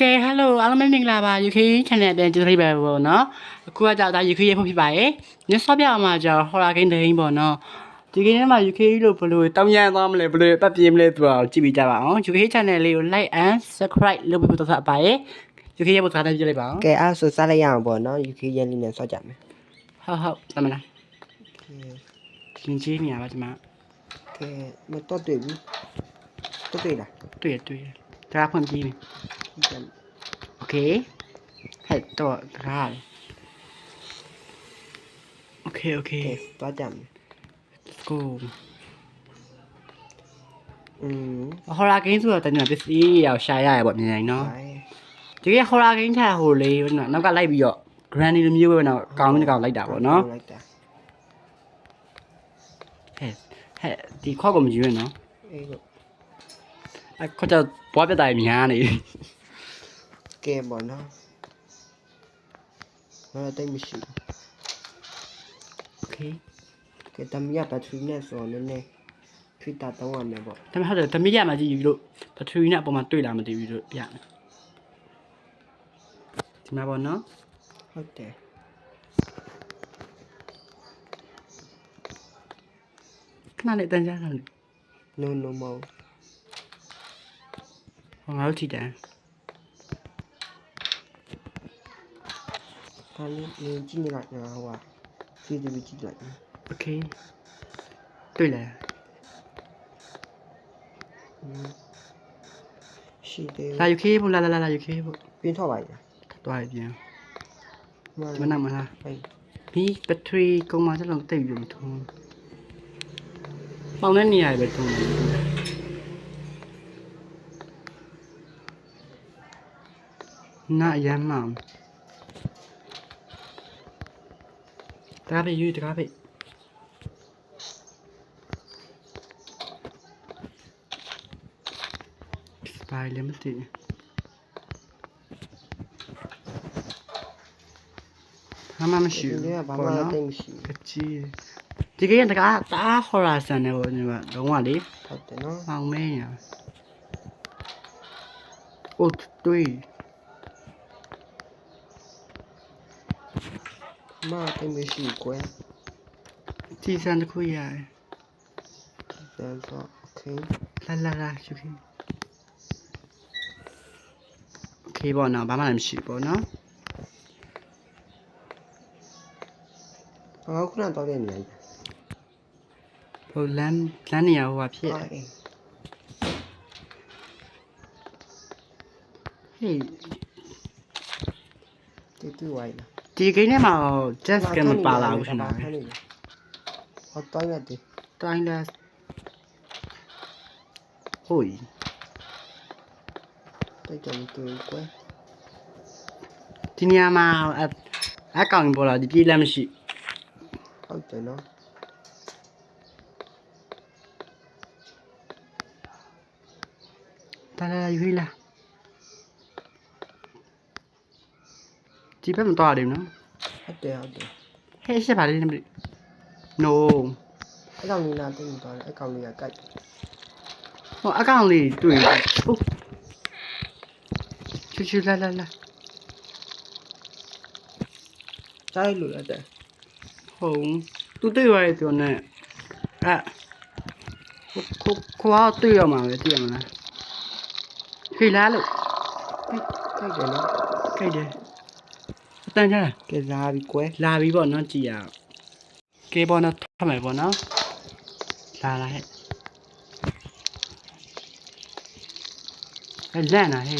ကဲ hello အားလုံးပဲမင်္ဂလာပါ UK channel ပြန်ကြည့်လိုက်ပါပေါ့နော်အခုကကြောက်တာ UK ရဖို့ဖြစ်ပါရဲ့ညစောပြအောင်မှာကြောက် horror game တဲ့ပေါ့နော်ဒီ game ထဲမှာ UK လို့ဘယ်လိုတောင်းရမ်းသွားမလဲဘယ်လိုပတ်ပြေးမလဲသူကကြည့်ပြီးကြပါအောင် UK channel လေးကို like and subscribe လုပ်ပြီးတော့ဆက်ပါရဲ့ UK ရဖို့စားတယ်ကြည့်လိုက်ပါအောင် ကဲအဲ့ဆိုစားလိုက်ရအောင်ပေါ့နော် UK ရင်းလေးနဲ့ဆော့ကြမယ်ဟုတ်တမလားချင်းနေရပါဒီမှာကဲမတော့တွေ့ဘူးတော့တွေ့လားတွေ့ဒါဖွင့်ပြီးနေโอเคဟဲ့တော့ဒါโอเคတော့ကြမယ် let's go ဟော်ရာဂိမ်းဆိုတော့တကယ်ပစ္စည်းရောက်ရှာရရပေါ့မြန်နော်ဒီကဟော်ရာဂိမ်းထက်ဟိုလေးနောက်ကလိုက်ပြီးတော့ granny လိုမျိုးပဲတော့ကောင်းကောင်းလိုက်တာပေါ့နော်ဟဲ့ဒီခေါက်ကမယူရနော်အေးလို့ခေါက်တော့ဘွားပြတ်တာများနေကဲပေါ့နော်တိတ်မရှိဘူးโอเคကဲတမရဘက်ထရီနဲ့ဆိုတော့နည်းနည်းဖိတာတောင်းရမယ်ပေါ့ဒါပေမဲ့ဟုတ်တယ်တမရမှာကြည့်ယူလို့ဘက်ထရီနဲ့အပေါ်မှာတွေ့လာမသိဘူးလို့ပြမယ်ဒီမှာပေါ့နော်ဟုတ်တယ်ခဏလေးတန်းကြတာ no မဟုတ်ဟောငါတို့ကြည့်တယ်ဒါလေးကြည့်နေလိုက်ငါဟိုကကြည့်လိုက် โอเคတွေ့လဲရှိတယ်လာ UK ဖို့လာ UK ဖို့ပြင်းထွက်ပါရတွားပြန်မနာဟဲ့ဒီဘက်ထရီကုန်မှစလုံးတိတ်ပြီးမထုံးပေါင်တဲ့နေရာပဲထုံးနာရမ်းမောင်တကားပဲယူတကားပဲစပိုင်လည်းမသိဘာမှမရှိဘူးဘာမှတိတ်မရှိဘူးကကြီးဒီကိန်းတကားတားဟော်ရာဆန်တယ်ပေါ့ညီမလုံးဝလေဟုတ်တယ်နော်မောင်မဲညာအိုးတွေးမတိတ်မရှိကွယ်ဒီစံတစ်ခုရတယ်ဒါဆိုโอเคလာရှုခေโอเคပေါ့နော်ဘာမှလည်းမရှိပေါ့နော်ခုနတော့တဲ့နေရာဟိုလမ်းနေရာဟိုဟာဖြစ်ဟေးတူဝိုင်းလားဒီကိန်းထဲမှာ just ကမပါလာဘူးရှင်ဗျာဟောတိုင်းရတယ်တိုင်းလဲဟိုးတိုက်တယ်တူကွယ်ဒီနေရာမှာအကောင်ပေါ်လာဒီပြေးလမ်းမရှိဟုတ်တယ်နော်လာယူလာဒီဘက်မတော်ရတယ်နော်ဟုတ်တယ်ဟဲ့ရှက်ပါလေ no အကောင်လေးနာတိတ်သွားတယ်အကောင်လေးကကြိုက်ဟောအကောင်လေးတွေ့ဟုတ်ချူလာတိုင်းလို့ရတယ်ဟုတ်သူတွေ့ရတယ်ပြောနေခွာတွေ့ရမှာပဲသိရမလားခေလာလို့ကြိုက်တယ်နော်ကြိုက်တယ်အတန်ကြလားကဲလာပြီကွယ်လာပြီပေါ့နော်ကြည်ရကဲပေါ့နော်ထမယ်ပေါ့နော်လာဟဲ့လန့်လာဟဲ့ဟ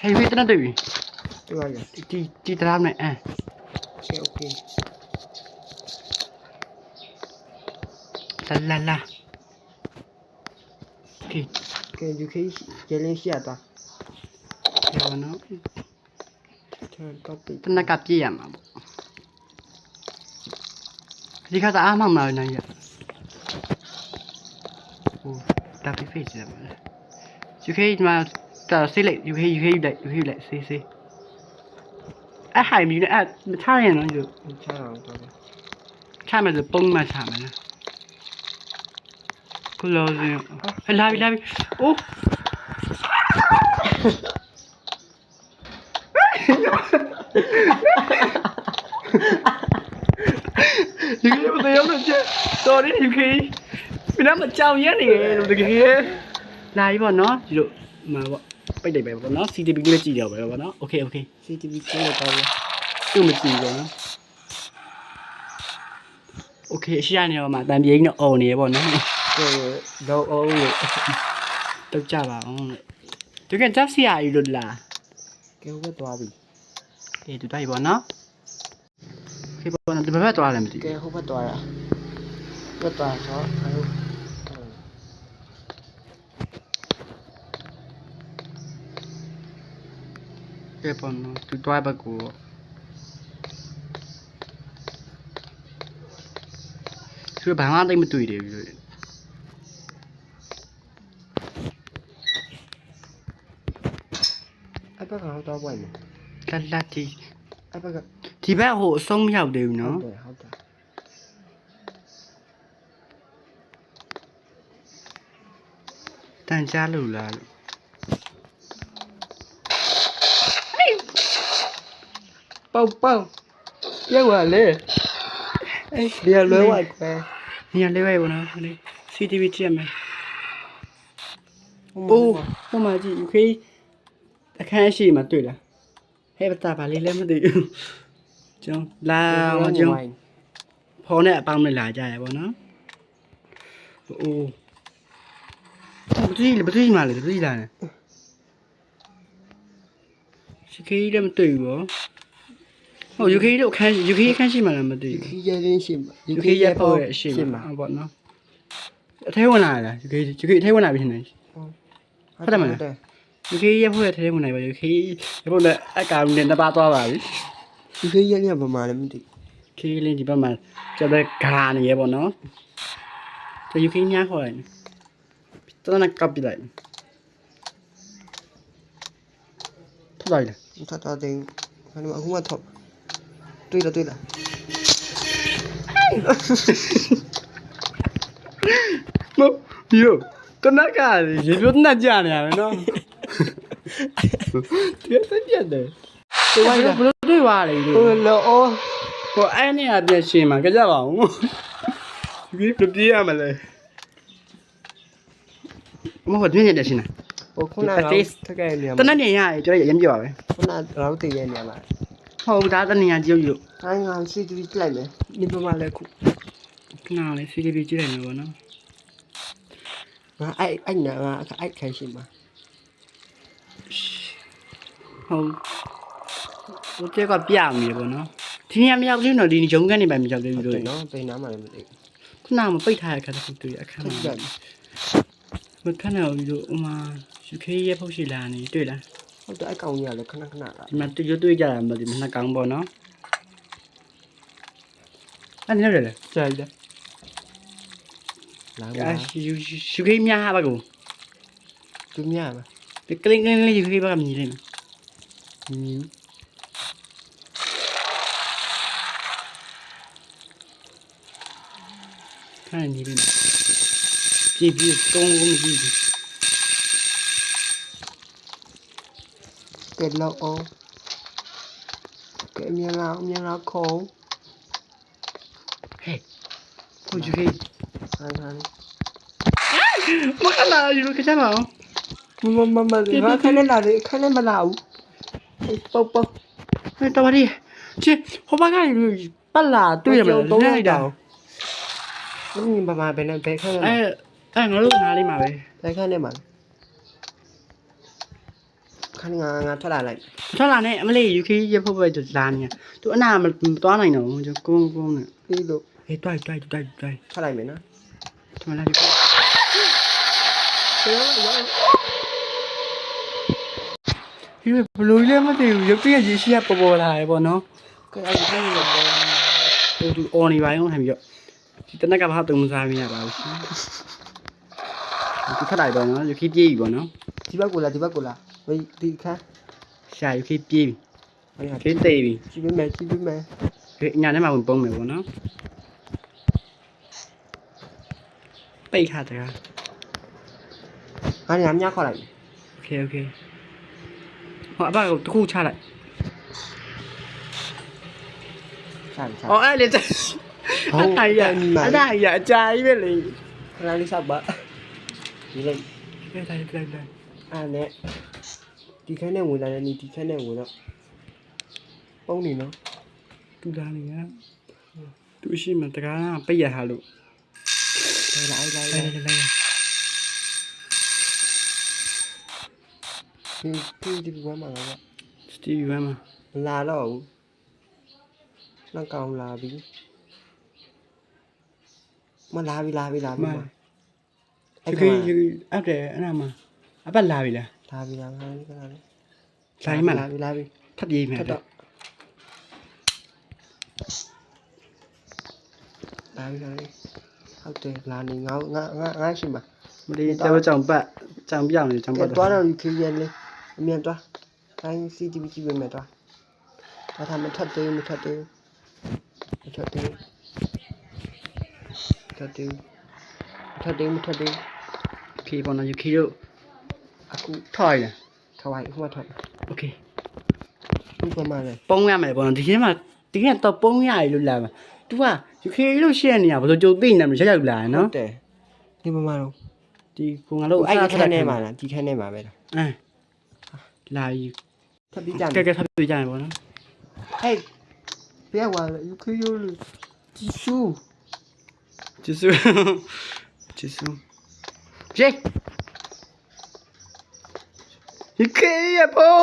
ဲ့ဝေးတနတူတွေ့ပါရဒီတရာနဲ့โอเคလာကဲ UK ကျလင်းရှိရတာဘောနော်တော့ပြတနကပြည့်ရမှာပေါ့ဒီခါအားမှမလာနိုင်ရဟိုတာဖိဖေးစတယ်ပေါ့ UK မှာဆေးလိုက် UK လိုက်ဆေးအဲ့ဟိုင်မီနဲ့အဲ့မချရရင်တော့ယူချအောင်တော့ချမယ်ဆိုပုံမှန်ချမယ်နော် closing လာပြီအိုးဒီကနေ့မတရားလို့ချက် sorry ဒီခေတ်မင်းမကြောင်ရက်နေတယ်လို့တကယ်လာပြီပေါ့နော်ဒီလိုမှာပေါ့ပိတ်လိုက်ပဲပေါ့နော် CTV လေးကြည့်တော့ပဲပေါ့နော် okay CTV ကျင်းတော့တယ် သူ့မကြည့်ဘူးပေါ့နော် okay အရှိရနေတော့မှတန်ပြေးကြီးတော့អော်နေရပေါ့နော် တော့အောင်လို့ တော့ကြပါအောင်တကယ်ကြောက်စရာကြီးလို့လား ကဲဝတ်သွားပြီ အေးသူတိုက်ပေါ့နော်ခေပေါ့နော်ဒီဘက်သွားတယ်မသိ ကဲဟိုဘက်သွားတာဝတ်သွားတော့အဲ့လို ခေပေါ့နော်သူတွားဘက်ကိုသူဘာမှတိတ်မတွေ့တယ်ပြီးလို့ အဲ့ဘက်ကတော့ပွဲမယ် လက်တီ အဲ့ဘက်က ဒီဘက်ဟိုအဆုံးမရောက်သေးဘူး ဟုတ် နော် တယ်ဟုတ်တယ် တန်ကြားလို့လားလို့ ပေါက်ပြောက်ပါလေအဲ့ဒီလွဲဝိုက်ပဲ နေရာလေးပဲပေါ့နော်ဒီ CTV ကြည့်ရမယ် အိုး အိုးဟိုမှာကြည့်ခေအခန်းရှိမှတွေ့လားဟဲ့ပတာပါလေးလည်းမသိဘူးကျွန်တော်လာမကျွန်တော်ဖော်နဲ့အပေါင်းနဲ့လာကြရပေါ့နော်အိုးဘယ်သူမှလဲဘယ်သူလာလဲရှိခေလည်းမတွေ့ဘူးပေါ့ဟုတ် UK တို့အခန်း UK အခန်းရှိမှလားမသိဘူး ခီးရဲရင်းရှိမှာ UK ရဲ့ပေါ့ရဲ့ရှိမှာပေါ့နော်အထဲဝင်လာလား UK အထဲဝင်လာပြီနေ ဟုတ်တယ်မလား UK ရဲ့ဖို့ရဲ့ထဲဝင်လာပြီ UK ရဲ့ဖို့လည်းအကောင်နဲ့နှစ်ပါးသွားပါပြီ ဒီခီးရဲရင်းကဘာမှလည်းမသိ UK လင်းဒီဘက်မှာကျတဲ့ဂါနေရပေါ့နော်ဒီ UK ညာခေါ်လိုက်တော်တော်ကပ်ပြလိုက်ထလိုက်လား ထထတင်ခါနေအခုမှထောက်တွေ့လား မယိုတနက်ကရေပြတ်နှက်ကြနေရမယ်နော်ဒီစက်ပြတ်တယ်ဘယ်လိုတွေ့ပါလဲ ဟိုလောအော် ဟိုအဲ့နေရပြန်ရှင်မှာကြပါဦးဒီပြပြေးရမလဲမဟုတ်ဘူးညနေတရှင်လား ဟိုခုနကထက်ကဲနေရ တနက်နေရကျွန်တော်ရမ်းပြပါပဲ ခုနတော့တည်ရဲနေရမှာ ဟုတ်ဒါတနေရကြည့်လို့ အဲ့ငါ CTV ကြည့်လိုက်မယ်ဒီဘက်မှာလည်းခု ခဏလေး CTV ကြည့်လိုက်မယ်ပေါ့နော် ငါအဲ့နာငါအဲ့ခိုင်ရှိမှာ ဟုတ်ဟိုတက်ကပြမိရပေါ့နော်ဒီနေရာမရောက်သေးတော့ဒီရုံးခန်းနေပဲမရောက်သေးဘူးလို့ နော်ပိန်နာမှလည်းမသိ ခုနမပိတ်ထားတဲ့ခါတခုတွေ့အခန်းမှာမခဏတော့ဒီလိုဥမာ UK ရဲ့ဖုတ်ရှိလာနေတွေ့လား ဟုတ်တယ်အကောင်ကြီးကလည်းခဏလာ ဒီမှာတွေ့ကြတာမသိဘူးနှစ်ကောင်ပေါ့နော်အဲ့နေရတယ် ကြိုက်တယ်လာပါ UK များဟာပါကို သူမြပါ ဒီကလင်းလေး UK ဘာကမြည်နေခဏနေပြီကြည့်ပြီးတုံးကုန်ကြည့်ပြီး ကဲလောက်အောင်ကဲမြလာခုံး ဟဲ့ဟို UK ဟန် မခလာယူလို့ခကြပါအောင် မငါခနဲ့လာတယ်ခနဲ့မလာဘူးပေါက် ဟဲ့တော်ပါလေချစ်ဟိုဘကပတ်လာတွေ့ရမလားလဲလိုက်တာ ဘယ်ဘာဘယ်နဲ့ဘယ်ခနဲ့ အဲ့ငါတို့နားလေးမှာပဲ ဘယ်ခနဲ့မှာခနဲ့ငါထွက်လာလိုက် ထွက်လာနဲ့အမလေး UK ရဖို့ပဲလာနေသူအနာမသွားနိုင်တော့ဘူးကုန်းနဲ့ ပြီးလို့ အေးတိုက် ထွက်လိုက်မယ်နော် ထမလာဒီဘလူလေးမသိဘူးရုပ်တရက်ရေးရှိရပေါ်လာရပေါ့နော် ကဲအဲ့ဒီကနေတော့ ဟိုသူအော်နေပါရောဟန်ပြီးတော့ဒီတနက်ကဘာတုံးစားမရပါဘူးဒီခက်လိုက်တော့နော် UK ပြေးပြီပေါ့နော် ဒီဘက်ကိုလာဝေးဒီခါ ရှာ UK ပြေးပြီ ဟုတ်ကဲ့ UK တေးပြီ ကြည့်ပေးမယ် ဒီညာထဲမှာဝင်ပုံးမယ်ပေါ့နော်ပိတ်ထားတကား ငါညမြခေါ်လိုက် โอเคโอเคဟောအဘကတခုချလိုက် ရှာရှာ အော်အဲ့လေအဲ့ဒါရအကြာကြီးပဲလေ ခဏလေးဆောက်ပါဒီလိုက် အဲ့ဒါလိုက်လိုက် အဲ့နဲ့ဒီခန်းနဲ့ဝင်လာတယ်ဒီခန်းနဲ့ဝင်တော့ပုံနေနော် တူလာနေရသူရှိမှတကားပိတ်ရထားလို့ လိုက် လိုက်ဒီဘဝမှာတော့ စတီဗီဝမ်းမှာ မလာတော့ဘူးနောက်ကောင်လာပြီမလာပြီမ ဒီခေတ်အဲ့တဲ့အဲ့နာမှာအပတ်လာပြီလား လာပြီလာပြီ လာပြီမလား လာပြီ ထပ်ပြေးမယ် ထပ်တော့လာပြီဟုတ်တယ်လာနေငါရှိမှာ မလေးတော့ကြောင်ပတ်ကြောင်ပြောင်းနေကြောင်ပတ် သွားတော့ခေးရလေအမြန်သွားတိုင်း CCTV ကြည့်ပေးမယ်သွားဒါသာမထပ်သေးမထပ်သေးခေပေါ်နော်ယူခေတို့ အခု ထောက်ရည် ခဝိုင်းဟိုမှာထွက် โอเค ဒီကမှလည်း ပုံရမယ်ပေါ့နော်ဒီထဲမှာဒီကတော့ပုံရည်လို့လာမှာ तू ကယူခေလို့ရှေ့နေရဘာလို့ကြုံသိနေမှာရက်ရောက်လာနော် တယ်ဒီမှာတော့ ဒီကိုငါတို့ အဲ့ အဲ့ ခန်းထဲမှာလားဒီခန်းထဲမှာပဲလား လာယူ ထပ်ပြီးကြမယ် ကဲထပ်ပြကြမယ်ပေါ့နော် ဟဲ့ဘယ်ဝါယူခေယိုတီရှူ ကျေးဇူးကျေးဇူးဂျေယူခေရပေါ့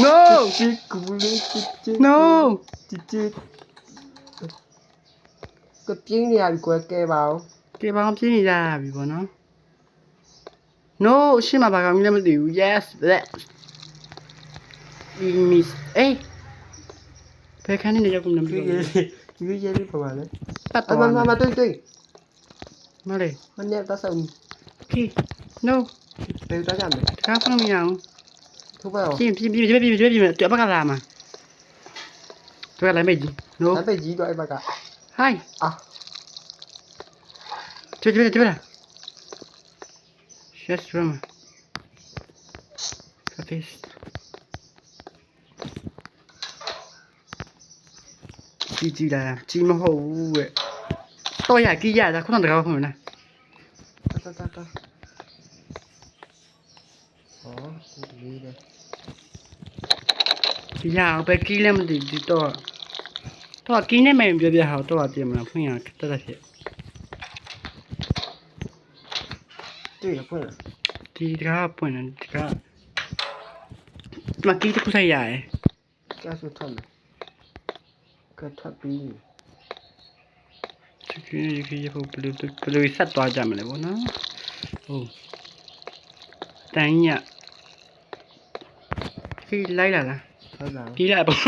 no ချစ်ကူလေးချစ် no ချစ်ကပြင်းနေရပြီကွယ်ကဲပါအောင် ကဲဘာအောင်ပြင်းနေကြပြီပေါ့နော် no ရှင်းမှာဘာကောင်လည်းမသိဘူး yes that miss အေးဘယ်ခန်းနေရောက်ကုန်လဲမသိဘူး ဒီရေးလေးပါပါလေ ပတ် အ တော့ မတွေ့ မလေး မနေ့တဆောင်း okay no ဘယ်သွားကြမလဲ တကားဖုန်းမရအောင် ထိုးပါအောင် ပြင်တူအဘကလာမှာသူကလည်းမေ့ကြီး no အပိတ်ကြီးတော့အဲ့ဘက်က hi အာ 这边，Yes, room. Coffee. ကြီးလာကြီးမဟုတ်ဘူးတဲ့တော့ရကြီးရတာခုနတကားဖွင့်လား တာဟောဒီလေ ဒီရအောင်ပဲကြီးလည်းမသိဒီတော့ကြီးနေမယ်ပြောပြဟောတော့ပြင်မလားဖွင့်ရတက်ဖြစ် တွေ့ရဖွင့်လား ဒီတကားဖွင့်တယ်ဒီကမကြီးတစ်ခုဆိုင်ရယ် ကျဆူထမ်းကထပ်ပြီး ဒီကရဖို့ဘယ်လိုဆက်သွားကြမလဲဗောနော်ဟုတ်တန်းရဒီလိုက်လာလား ဟုတ်လား ဒီလိုက်ပေါ့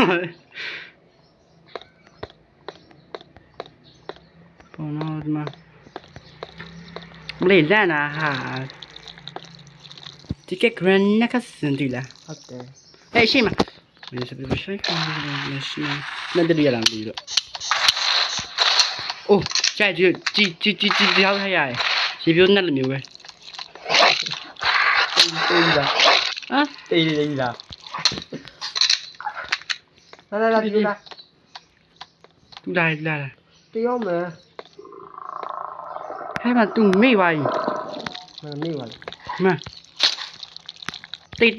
ပေါ်တော့ဒီမှာမလေးလန့်တာဟာဒီက grand နက်စင်တီလား ဟုတ်တယ် ဟဲ့ရှိမမင်းစပယ်ရှိုင်းရှိမန်တရီရလာပြီတော့အိုးကြိုက်ကြည့်ဒီရောက်ရရရေပြိုးနဲ့လိုမျိုးပဲ တေးလား ဟမ် တေးလေးလားလာဒီလား တူလာလာ တယောက်မယ် ဟဲ့မတူမေ့ပါကြီး မမေ့ပါလေ မတ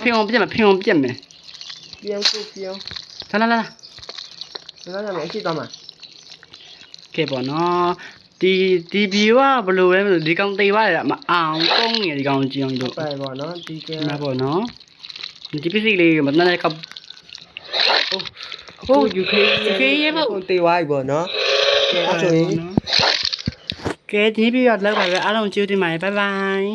ေးဖေုံပြက်မယ်ပြောင်း လာလာမယ်အရှိသွားမှာ ကဲပေါ့နော်ဒီဘီကဘယ်လိုလဲမသိဒီကောင်တေးပါတယ်မအောင်ကုန်းနေဒီကောင်ကြည့်အောင်တို့ ပဲပေါ့နော်ဒီက မှာပေါ့နော်ဒီပစ္စည်းလေးမနက်ကအိုး UK ရေပေါ့ တေးဝိုင်းပေါ့နော်ကဲအဲ့ဆိုရင် ကဲဒီပြီးတော့လောက်ပါပဲအားလုံးကျေးဇူးတင်ပါတယ်ဘိုင်ဘိုင်